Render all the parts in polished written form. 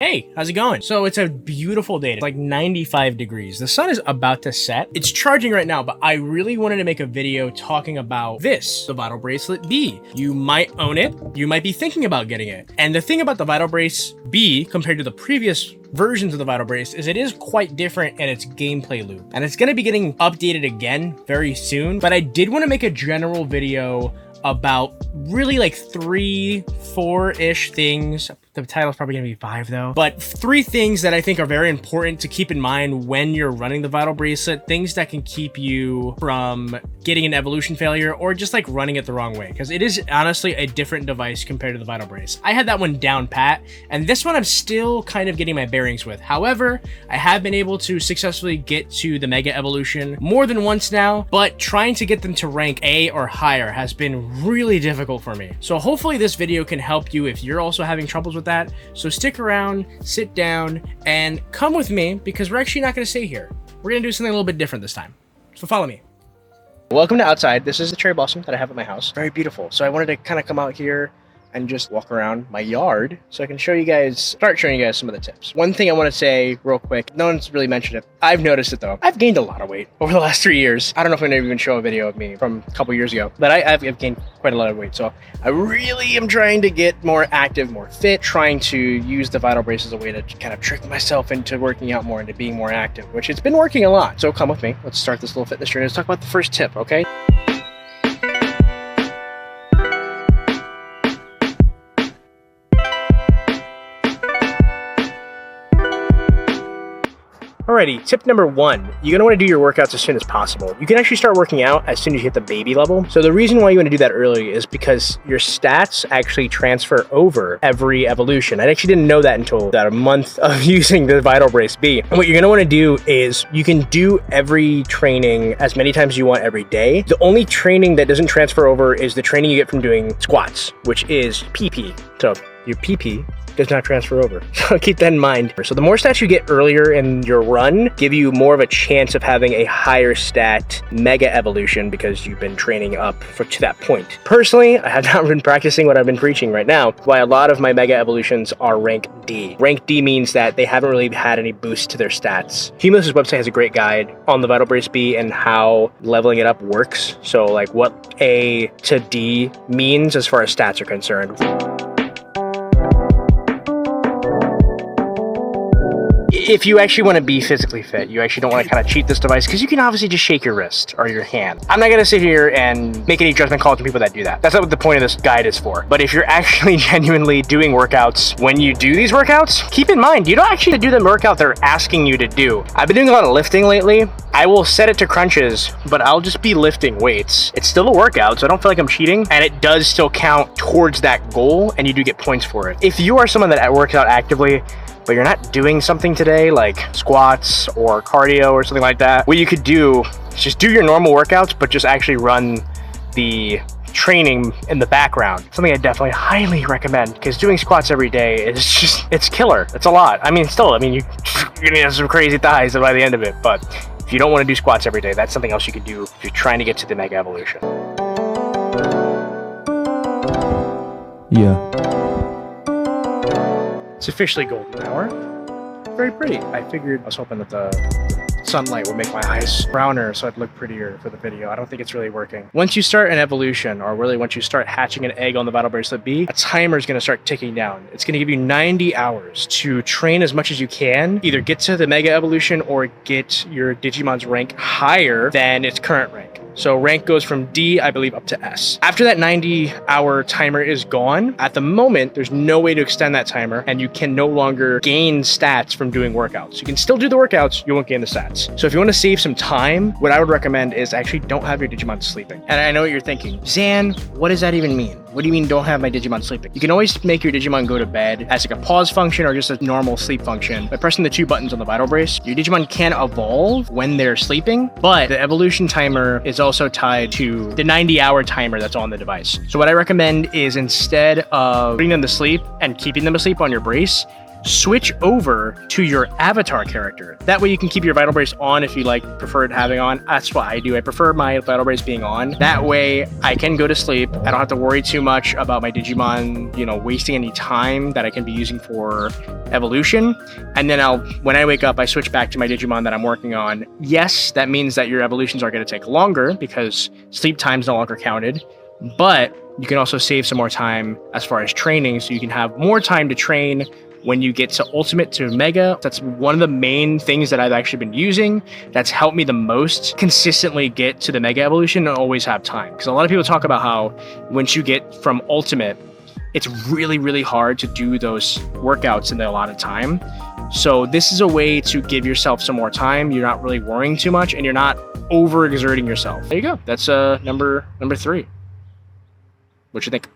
Hey, how's it going? So it's a beautiful day. It's like 95 degrees. The sun is about to set. It's charging right now, but I really wanted to make a video talking about this, the Vital Bracelet BE. You might own it. You might be thinking about getting it. And the thing about the Vital Brace BE compared to the previous versions of the Vital Brace is it is quite different in its gameplay loop. And it's going to be getting updated again very soon. But I did want to make a general video about really like 3-4-ish things. The title's probably gonna be 5 though, but 3 things that I think are very important to keep in mind when you're running the Vital Bracelet, things that can keep you from getting an evolution failure or just like running it the wrong way, because it is honestly a different device compared to the Vital Brace. I had that one down pat, and this one I'm still kind of getting my bearings with. However, I have been able to successfully get to the Mega Evolution more than once now, but trying to get them to rank A or higher has been really difficult for me. So hopefully this video can help you if you're also having troubles with that. So stick around, sit down, and come with me, because we're actually not going to stay here. We're going to do something a little bit different this time. So follow me. Welcome to outside. This is the cherry blossom that I have at my house. Very beautiful. So I wanted to kind of come out here and just walk around my yard so I can start showing you guys some of the tips. One thing I want to say real quick, no one's really mentioned it. I've noticed it though. I've gained a lot of weight over the last 3 years. I don't know if I'm gonna even show a video of me from a couple years ago, but I've gained quite a lot of weight. So I really am trying to get more active, more fit, trying to use the Vital Brace as a way to kind of trick myself into working out more, into being more active, which it's been working a lot. So come with me. Let's start this little fitness journey. Let's talk about the first tip, okay? Alrighty, tip number 1, you're gonna wanna do your workouts as soon as possible. You can actually start working out as soon as you hit the baby level. So the reason why you wanna do that early is because your stats actually transfer over every evolution. I actually didn't know that until about a month of using the Vital Brace BE. And what you're gonna wanna do is you can do every training as many times as you want every day. The only training that doesn't transfer over is the training you get from doing squats, which is PP. So your PP does not transfer over. So keep that in mind. So the more stats you get earlier in your run give you more of a chance of having a higher stat Mega Evolution because you've been training up to that point. Personally, I have not been practicing what I've been preaching right now, why a lot of my Mega Evolutions are rank D. Rank D means that they haven't really had any boost to their stats. Cumulus' website has a great guide on the Vital Brace BE and how leveling it up works. So like what A to D means as far as stats are concerned. If you actually want to be physically fit, you actually don't want to kind of cheat this device, because you can obviously just shake your wrist or your hand. I'm not going to sit here and make any judgment calls to people that do that. That's not what the point of this guide is for. But if you're actually genuinely doing workouts, when you do these workouts, keep in mind, you don't actually do the workout they're asking you to do. I've been doing a lot of lifting lately. I will set it to crunches, but I'll just be lifting weights. It's still a workout, so I don't feel like I'm cheating, and it does still count towards that goal, and you do get points for it. If you are someone that works out actively, but you're not doing something today like squats or cardio or something like that, what you could do is just do your normal workouts, but just actually run the training in the background. Something I definitely highly recommend, because doing squats every day is just, it's killer. It's a lot. I mean, you're gonna have some crazy thighs by the end of it, but if you don't want to do squats every day, that's something else you can do if you're trying to get to the Mega Evolution. Yeah. It's officially golden hour. Very pretty. I was hoping that the sunlight would make my eyes browner so I'd look prettier for the video. I don't think it's really working. Once you start an evolution, or really once you start hatching an egg on the Vital Bracelet BE, a timer is going to start ticking down. It's going to give you 90 hours to train as much as you can, either get to the Mega Evolution or get your Digimon's rank higher than its current rank. So rank goes from D, I believe, up to S. After that 90-hour timer is gone, at the moment, there's no way to extend that timer, and you can no longer gain stats from doing workouts. You can still do the workouts, you won't gain the stats. So if you want to save some time, what I would recommend is actually don't have your Digimon sleeping. And I know what you're thinking, Zan, what does that even mean? What do you mean don't have my Digimon sleeping? You can always make your Digimon go to bed as like a pause function or just a normal sleep function by pressing the 2 buttons on the Vital Brace. Your Digimon can evolve when they're sleeping, but the evolution timer is also tied to the 90-hour timer that's on the device. So what I recommend is, instead of putting them to sleep and keeping them asleep on your brace, switch over to your avatar character. That way you can keep your Vital Brace on if you prefer having on. That's what I do. I prefer my Vital Brace being on. That way I can go to sleep. I don't have to worry too much about my Digimon, wasting any time that I can be using for evolution. And then when I wake up, I switch back to my Digimon that I'm working on. Yes, that means that your evolutions are going to take longer because sleep time's no longer counted, but you can also save some more time as far as training, so you can have more time to train when you get to Ultimate to Mega. That's one of the main things that I've actually been using that's helped me the most consistently get to the Mega Evolution and always have time. Because a lot of people talk about how once you get from Ultimate, it's really, really hard to do those workouts in a lot of time. So this is a way to give yourself some more time. You're not really worrying too much and you're not overexerting yourself. There you go. That's number 3. What you think?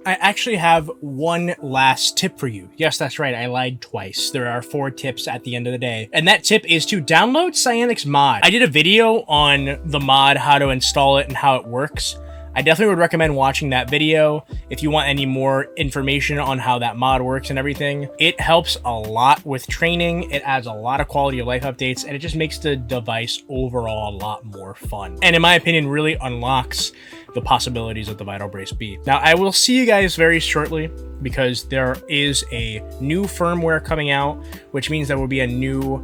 I actually have one last tip for you. Yes, that's right. I lied twice. There are 4 tips at the end of the day. And that tip is to download Xanaxdu mod. I did a video on the mod, how to install it and how it works. I definitely would recommend watching that video if you want any more information on how that mod works and everything. It helps a lot with training. It adds a lot of quality of life updates, and it just makes the device overall a lot more fun. And in my opinion, really unlocks the possibilities of the Vital Brace BE. Now, I will see you guys very shortly because there is a new firmware coming out, which means there will be a new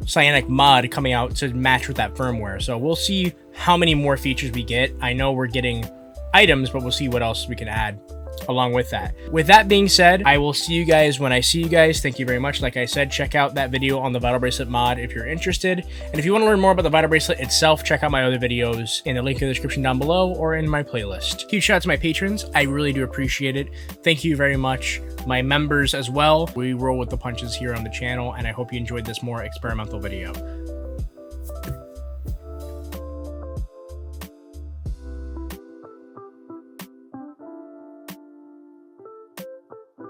Xanaxdu mod coming out to match with that firmware. So we'll see how many more features we get. I know we're getting items, but we'll see what else we can add along with that. With that being said, I will see you guys when I see you guys. Thank you very much. Like I said, check out that video on the Vital Bracelet mod if you're interested. And if you want to learn more about the Vital Bracelet itself, check out my other videos in the link in the description down below or in my playlist. Huge shout out to my patrons. I really do appreciate it. Thank you very much. My members as well. We roll with the punches here on the channel, and I hope you enjoyed this more experimental video.